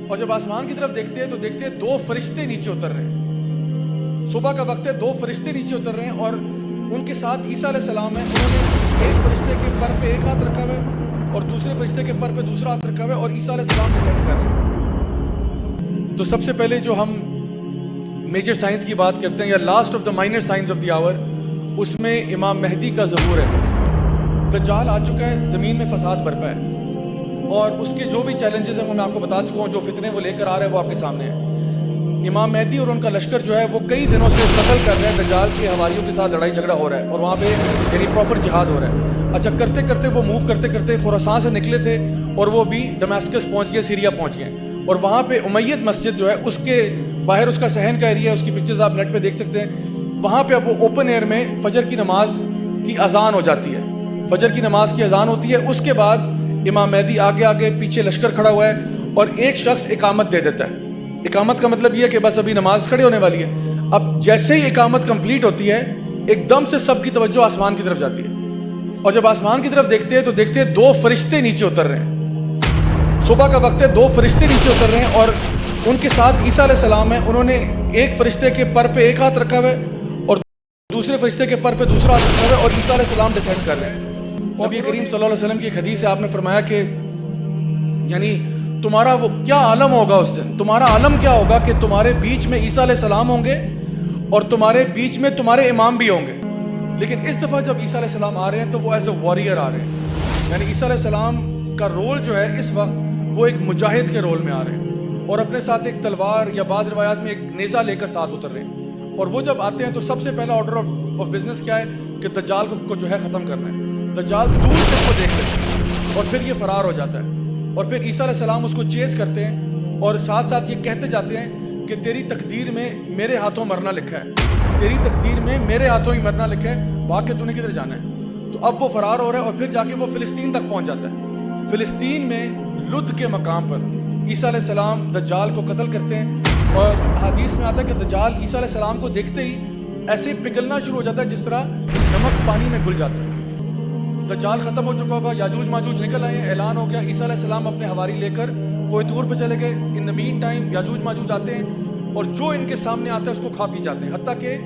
اور جب آسمان کی طرف دیکھتے ہیں تو دیکھتے ہیں دو فرشتے نیچے اتر رہے ہیں. صبح کا وقت ہے, دو فرشتے نیچے اتر رہے ہیں اور ان کے ساتھ عیسیٰ علیہ السلام ہیں. انہوں نے ایک فرشتے کے پر پہ ایک ہاتھ رکھا ہوا ہے اور دوسرے فرشتے کے پر پہ دوسرا ہاتھ رکھا ہوا ہے اور عیسیٰ علیہ السلام ڈسینڈ کر رہے ہیں. تو سب سے پہلے جو ہم میجر سائنس کی بات کرتے ہیں یا last of the minor science of the hour, اس میں امام مہدی کا ظہور ہے. دجال آ چکا ہے, زمین میں فساد برپا ہے اور اس کے جو بھی چیلنجز ہیں وہ میں آپ کو بتا چکا ہوں. جو فتنے وہ لے کر آ رہے ہیں وہ آپ کے سامنے ہیں. امام مہدی اور ان کا لشکر جو ہے وہ کئی دنوں سے اسٹرگل کر رہے ہیں. دجال کے حواریوں کے ساتھ لڑائی جھگڑا ہو رہا ہے اور وہاں پہ یعنی پراپر جہاد ہو رہا ہے. اچھا کرتے کرتے وہ موو کرتے کرتے خراسان سے نکلے تھے اور وہ بھی ڈمیسکس پہنچ گئے, سیریا پہنچ گئے. اور وہاں پہ امید مسجد جو ہے اس کے باہر اس کا صحن کا ایریا ہے, اس کی پکچرز آپ نیٹ پہ دیکھ سکتے ہیں. وہاں پہ اب وہ اوپن ایئر میں فجر کی نماز کی اذان ہو جاتی ہے. فجر کی نماز کی اذان ہوتی ہے. اس کے بعد امام مہدی آگے آگے پیچھے لشکر کھڑا ہوا ہے اور ایک شخص اقامت دے دیتا ہے. اقامت کا مطلب یہ ہے کہ بس ابھی نماز کھڑے ہونے والی ہے. اب جیسے ہی اقامت کمپلیٹ ہوتی ہے ایک دم سے سب کی توجہ آسمان کی طرف جاتی ہے اور جب آسمان کی طرف دیکھتے ہیں تو دیکھتے ہیں دو فرشتے نیچے اتر رہے ہیں. صبح کا وقت ہے, دو فرشتے نیچے اتر رہے ہیں اور ان کے ساتھ عیسیٰ علیہ السلام ہیں. انہوں نے ایک فرشتے کے پر پہ ایک ہاتھ رکھا ہوا ہے اور دوسرے فرشتے کے پر پہ دوسرا ہاتھ رکھا ہوا ہے اور عیسیٰ علیہ السلام ڈسینڈ کر رہے ہیں. نبی کریم صلی اللہ علیہ وسلم کی ایک حدیث ہے, آپ نے فرمایا کہ یعنی تمہارا وہ کیا عالم ہوگا اس دن, تمہارا عالم کیا ہوگا کہ تمہارے بیچ میں عیسیٰ علیہ السلام ہوں گے اور تمہارے بیچ میں تمہارے امام بھی ہوں گے. لیکن اس دفعہ جب عیسیٰ علیہ السلام آ رہے ہیں تو وہ ایز اے واریر آ رہے ہیں. یعنی عیسیٰ علیہ السلام کا رول جو ہے اس وقت وہ ایک مجاہد کے رول میں آ رہے ہیں اور اپنے ساتھ ایک تلوار یا بعض روایات میں ایک نیزہ لے کر ساتھ اتر رہے ہیں. اور وہ جب آتے ہیں تو سب سے پہلا آرڈر آف بزنس کیا ہے کہ دجال کو جو ہے ختم کرنا ہے. دجال دور سے کو دیکھ لیتے ہیں اور پھر یہ فرار ہو جاتا ہے اور پھر عیسیٰ علیہ السلام اس کو چیز کرتے ہیں اور ساتھ ساتھ یہ کہتے جاتے ہیں کہ تیری تقدیر میں میرے ہاتھوں مرنا لکھا ہے, تیری تقدیر میں میرے ہاتھوں ہی مرنا لکھا ہے, بھاگ کے تو نے کدھر جانا ہے. تو اب وہ فرار ہو رہا ہے اور پھر جا کے وہ فلسطین تک پہنچ جاتا ہے. فلسطین میں لد کے مقام پر عیسیٰ علیہ السلام دجال کو قتل کرتے ہیں اور حدیث میں آتا ہے کہ دجال عیسیٰ علیہ السلام کو دیکھتے ہی ایسے پگھلنا شروع ہو جاتا ہے جس طرح نمک پانی میں گل جاتا ہے. دجال ختم ہو چکا ہوگا, یاجوج ماجوج نکل آئے ہیں, اعلان ہو گیا. عیسیٰ علیہ السلام اپنے حواری لے کر کوہ طور پہ چلے گئے. ان دا مین ٹائم یاجوج ماجوج آتے ہیں اور جو ان کے سامنے آتا ہے اس کو کھا پی جاتے ہیں. حتیٰ کہ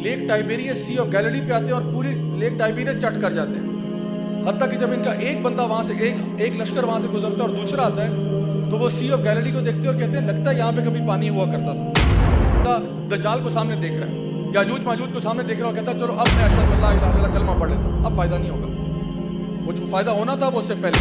لیک ٹائبیریس سی آف گیلیلی پہ آتے ہیں اور پوری لیک ٹائبیریس چٹ کر جاتے ہیں. حتیٰ کہ جب ان کا ایک بندہ وہاں سے ایک لشکر وہاں سے گزرتا ہے اور دوسرا آتا ہے تو وہ سی آف گیلیلی کو دیکھتے ہیں اور کہتے ہیں لگتا ہے یہاں پہ کبھی پانی ہوا کرتا تھا. دجال کو سامنے دیکھ رہا ہے, یاجوج ماجوج کو سامنے دیکھ رہا ہے اور کہتا ہے چلو اب میں اشہد ان لا الہ الا اللہ کلمہ پڑھ لیتا ہوں, اب فائدہ نہیں ہوگا. وہ جو فائدہ ہونا تھا وہ اس سے پہلے